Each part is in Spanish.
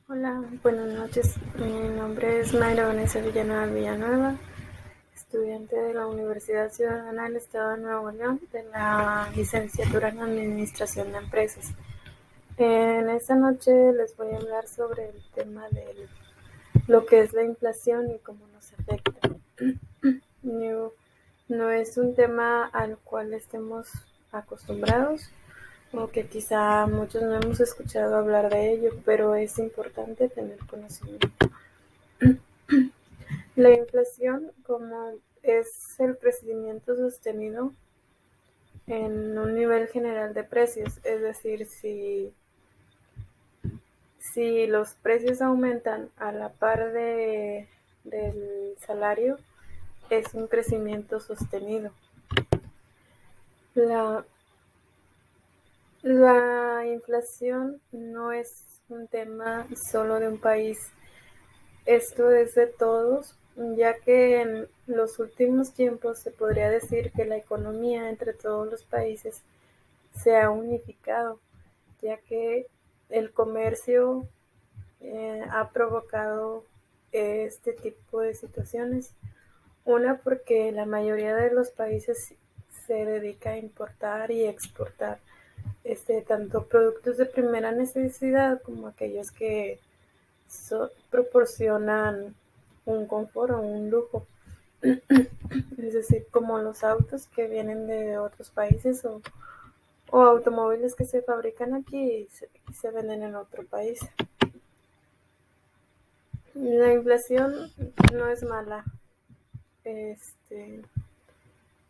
Hola, buenas noches. Mi nombre es Mayra Vanessa Villanueva Villanueva, estudiante de la Universidad Ciudadana del Estado de Nuevo León, de la licenciatura en Administración de Empresas. En esta noche les voy a hablar sobre el tema de lo que es la inflación y cómo nos afecta. No es un tema al cual estemos acostumbrados o que quizá muchos no hemos escuchado hablar de ello, pero es importante tener conocimiento. La inflación, como es el crecimiento sostenido en un nivel general de precios, es decir, si los precios aumentan a la par del salario, es un crecimiento sostenido. La, la inflación no es un tema solo de un país. Esto es de todos, ya que en los últimos tiempos se podría decir que la economía entre todos los países se ha unificado, ya que el comercio ha provocado este tipo de situaciones. Una, porque la mayoría de los países se dedica a importar y exportar tanto productos de primera necesidad como aquellos que proporcionan un confort o un lujo, es decir, como los autos que vienen de otros países o automóviles que se fabrican aquí y se venden en otro país. La inflación no es mala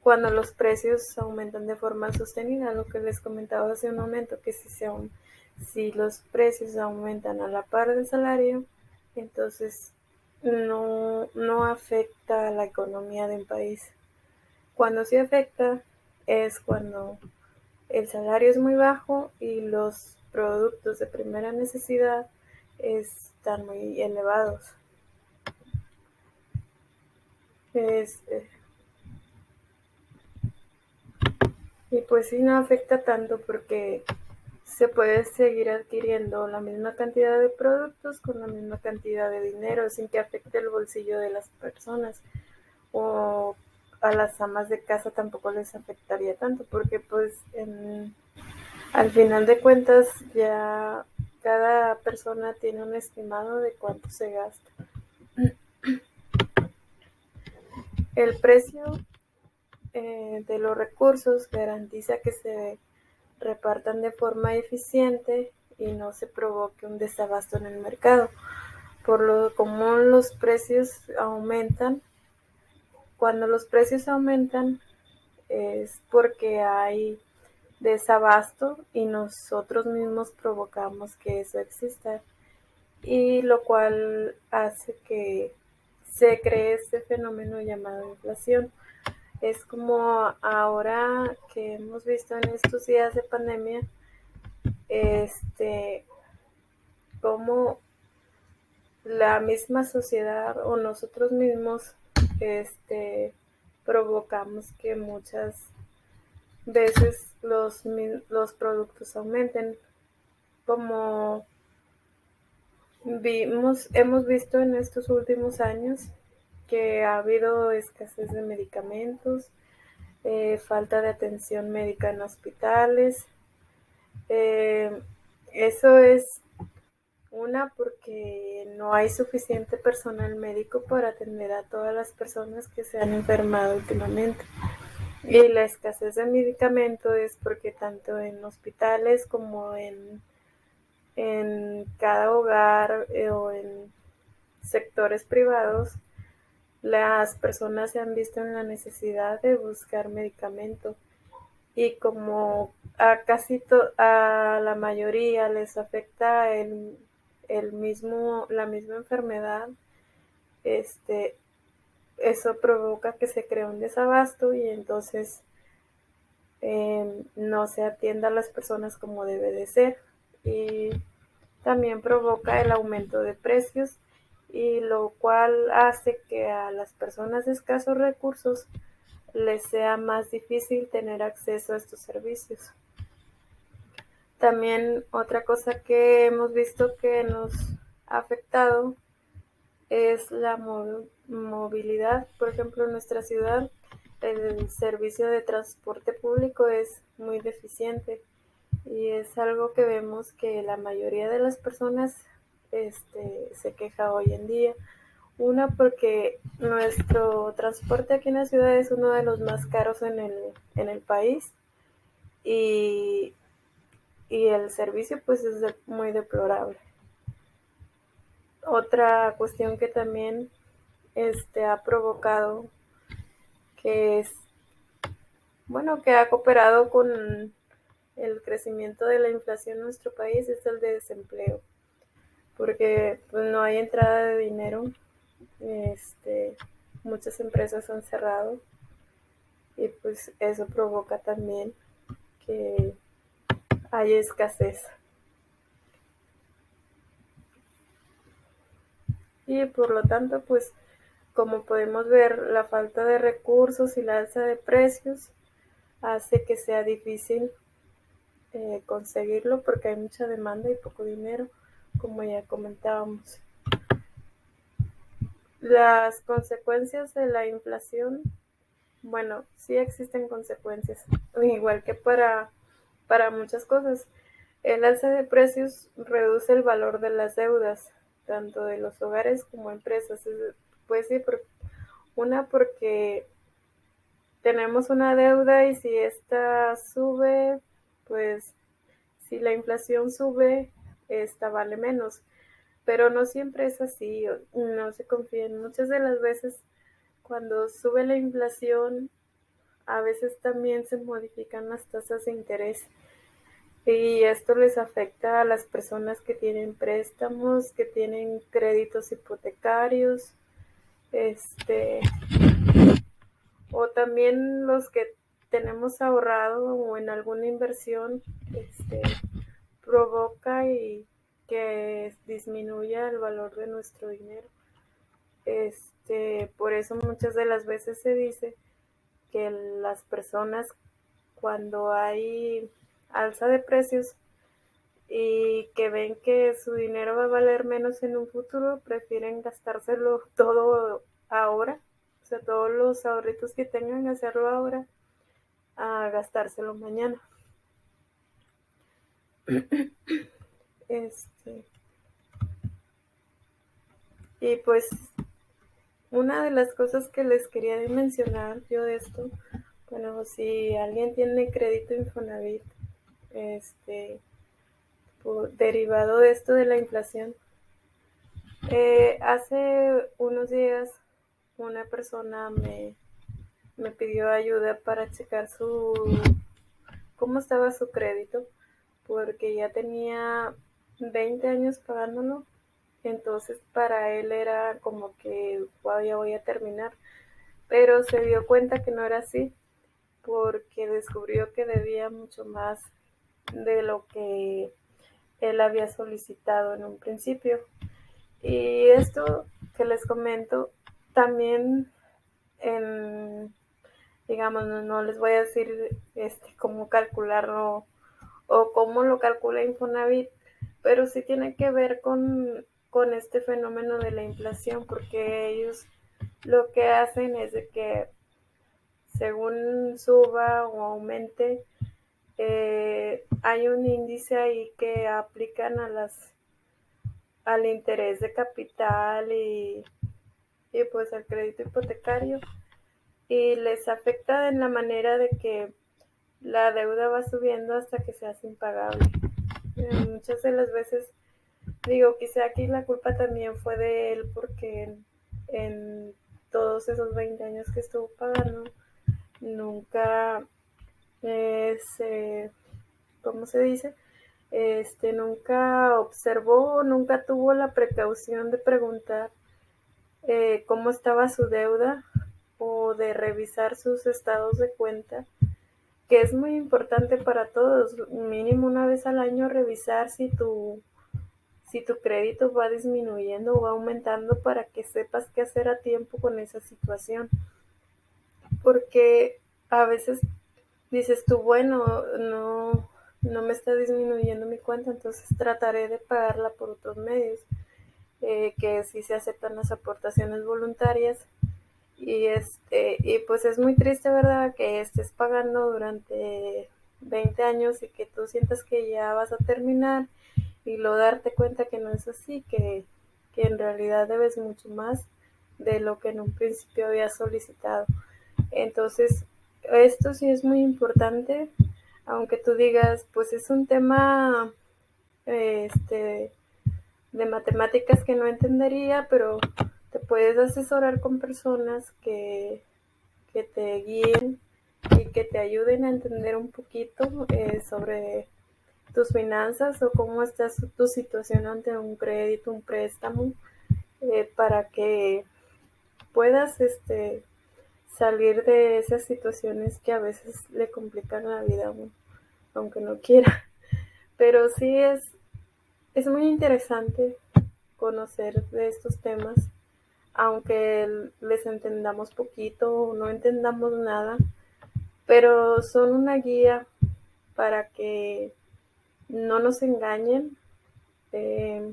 cuando los precios aumentan de forma sostenida, lo que les comentaba hace un momento, que si los precios aumentan a la par del salario, entonces no afecta a la economía de un país. Cuando sí afecta es cuando el salario es muy bajo y los productos de primera necesidad están muy elevados. Es, y pues sí, no afecta tanto porque se puede seguir adquiriendo la misma cantidad de productos con la misma cantidad de dinero sin que afecte el bolsillo de las personas, o a las amas de casa tampoco les afectaría tanto porque pues al final de cuentas ya cada persona tiene un estimado de cuánto se gasta. El precio de los recursos garantiza que se repartan de forma eficiente y no se provoque un desabasto en el mercado. Por lo común los precios aumentan. Cuando los precios aumentan es porque hay desabasto y nosotros mismos provocamos que eso exista, y lo cual hace que se cree este fenómeno llamado inflación. Es como ahora que hemos visto en estos días de pandemia, como la misma sociedad o nosotros mismos provocamos que muchas veces los productos aumenten, como hemos visto en estos últimos años que ha habido escasez de medicamentos, falta de atención médica en hospitales. Eso es una, porque no hay suficiente personal médico para atender a todas las personas que se han enfermado últimamente. Y la escasez de medicamento es porque tanto en hospitales como en cada hogar o en sectores privados, las personas se han visto en la necesidad de buscar medicamento, y como a la mayoría les afecta la misma enfermedad, este, eso provoca que se cree un desabasto y entonces no se atienda a las personas como debe de ser, y también provoca el aumento de precios, y lo cual hace que a las personas de escasos recursos les sea más difícil tener acceso a estos servicios. También otra cosa que hemos visto que nos afectado es la movilidad. Por ejemplo, en nuestra ciudad el servicio de transporte público es muy deficiente y es algo que vemos que la mayoría de las personas se queja hoy en día. Una, porque nuestro transporte aquí en la ciudad es uno de los más caros en el país y, y el servicio pues es muy deplorable. Otra cuestión que también ha provocado que es, bueno, que ha cooperado con el crecimiento de la inflación en nuestro país es el de desempleo, porque pues no hay entrada de dinero, muchas empresas han cerrado y pues eso provoca también que haya escasez. Y por lo tanto, pues como podemos ver, la falta de recursos y la alza de precios hace que sea difícil conseguirlo porque hay mucha demanda y poco dinero, como ya comentábamos. Las consecuencias de la inflación, bueno, sí existen consecuencias, igual que para muchas cosas. El alza de precios reduce el valor de las deudas, tanto de los hogares como empresas. Pues sí, porque tenemos una deuda y si esta sube, pues si la inflación sube, esta vale menos. Pero no siempre es así, no se confíen. Muchas de las veces cuando sube la inflación, a veces también se modifican las tasas de interés y esto les afecta a las personas que tienen préstamos, que tienen créditos hipotecarios, o también los que tenemos ahorrado o en alguna inversión, provoca y que disminuya el valor de nuestro dinero. Por eso muchas de las veces se dice que las personas, cuando hay alza de precios y que ven que su dinero va a valer menos en un futuro, prefieren gastárselo todo ahora, o sea, todos los ahorritos que tengan, hacerlo ahora a gastárselo mañana. Y pues una de las cosas que les quería mencionar yo de esto, bueno, si alguien tiene crédito Infonavit, derivado de esto de la inflación, hace unos días una persona me pidió ayuda para checar cómo estaba su crédito, porque ya tenía 20 años pagándolo, entonces para él era como que wow, ya voy a terminar, pero se dio cuenta que no era así, porque descubrió que debía mucho más de lo que él había solicitado en un principio. Y esto que les comento, también digamos, no les voy a decir cómo calcularlo o cómo lo calcula Infonavit, pero sí tiene que ver con este fenómeno de la inflación, porque ellos lo que hacen es de que según suba o aumente, hay un índice ahí que aplican al interés de capital y pues al crédito hipotecario, y les afecta en la manera de que la deuda va subiendo hasta que se hace impagable. Muchas de las veces, digo, quizá aquí la culpa también fue de él porque en todos esos 20 años que estuvo pagando, nunca ¿cómo se dice? Nunca observó, nunca tuvo la precaución de preguntar cómo estaba su deuda o de revisar sus estados de cuenta, que es muy importante para todos, mínimo una vez al año revisar si tu crédito va disminuyendo o va aumentando para que sepas qué hacer a tiempo con esa situación. Porque a veces dices tú, bueno, no me está disminuyendo mi cuenta, entonces trataré de pagarla por otros medios. que sí se aceptan las aportaciones voluntarias. Y pues es muy triste, ¿verdad? Que estés pagando durante 20 años y que tú sientas que ya vas a terminar y luego darte cuenta que no es así, que en realidad debes mucho más de lo que en un principio habías solicitado. Entonces, esto sí es muy importante, aunque tú digas, pues es un tema este, de matemáticas que no entendería, pero te puedes asesorar con personas que te guíen y que te ayuden a entender un poquito sobre tus finanzas o cómo está tu situación ante un crédito, un préstamo, para que puedas salir de esas situaciones que a veces le complican la vida a uno, aunque no quiera. Pero sí es muy interesante conocer de estos temas, aunque les entendamos poquito o no entendamos nada, pero son una guía para que no nos engañen, eh,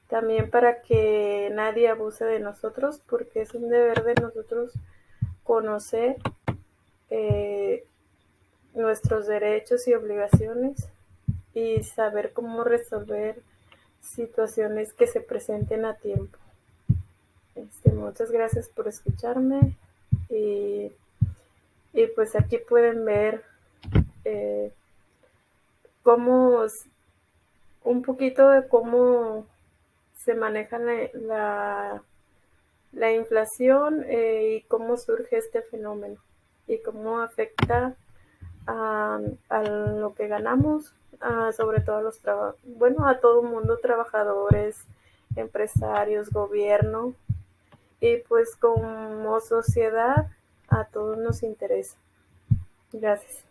también para que nadie abuse de nosotros, porque es un deber de nosotros conocer eh, nuestros derechos y obligaciones y saber cómo resolver situaciones que se presenten a tiempo. Muchas gracias por escucharme y, y pues aquí pueden ver eh, cómo un poquito de cómo se maneja la inflación y cómo surge este fenómeno y cómo afecta a lo que ganamos, sobre todo a a todo el mundo, trabajadores, empresarios, gobierno, y pues como sociedad a todos nos interesa. Gracias.